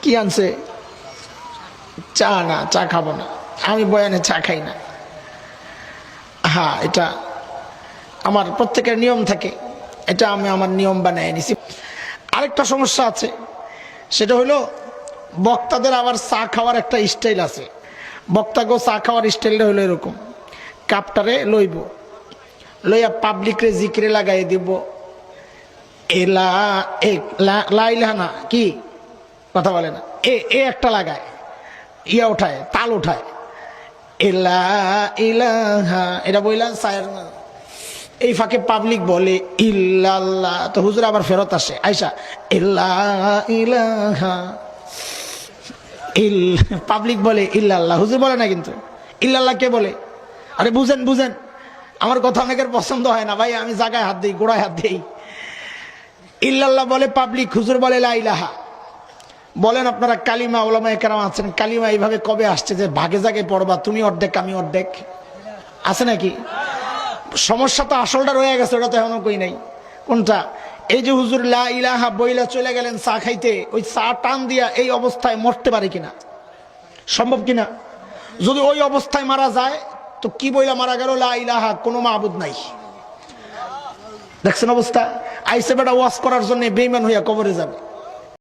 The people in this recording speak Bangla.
কি আনছে? চা। না, চা খাবো না, আমি বয়ানে চা খাই না। হ্যাঁ, এটা আমার প্রত্যেকের নিয়ম থাকে, এটা আমি আমার নিয়ম বানিয়ে নিছি। আরেকটা সমস্যা আছে, সেটা হলো বক্তাদের আবার চা খাওয়ার একটা স্টাইল আছে। বক্তাকেও চা খাওয়ার স্টাইলটা হলো এরকম, কাপটারে লইব, লইয়া পাবলিকরে জিকিরে লাগাই দিব। এলা লাইলানা কি কথা বলে না, এ একটা লাগায়, ইয়া উঠায়, তাল উঠায়, এলা ইলাহা, এটা বইলা সায়ের। এই ফাঁকে পাবলিক বলে ইল্লাল্লাহ, তো হুজুর আবার ফেরত আসে, আয়সা ইল্লা ইলাহা, পাবলিক বলে ইল্লাল্লাহ, হুজুর বলে না। কিন্তু ইল্লাল্লাহ কে বলে? আরে বুঝেন বুঝেন, আমার কথা অনেকের পছন্দ হয় না ভাই, আমি জায়গায় হাত দিই, গোড়ায় হাত দিই। ইল্লাল্লাহ বলে পাবলিক, হুজুর বলে লা ইলাহা। বলেন আপনারা কালিমা, ওলামায়ে কেরাম আছেন, কালিমা এইভাবে কবে আসছে যে ভাগে জাগে পড়বা, তুমি অর্ধেক আমি অর্ধেক? আছে নাকি? সমস্যা তো আসলটা রয়ে গেছে, ওটা তো এখনো কই নাই। কোনটা? এই যে হুজুর লা ইলাহা বইলা চলে গেলেন চা খাইতে, ওই চা টান দিয়া এই অবস্থায় মরতে পারে কিনা? সম্ভব কিনা? যদি ওই অবস্থায় মারা যায় তো কি বইলা মারা গেল? লা ইলাহা, কোনো মাবুদ নাই। দেখছেন অবস্থা? আইসে বেটা ওয়াজ করার জন্য বেঈমান হইয়া কবরে যাবে।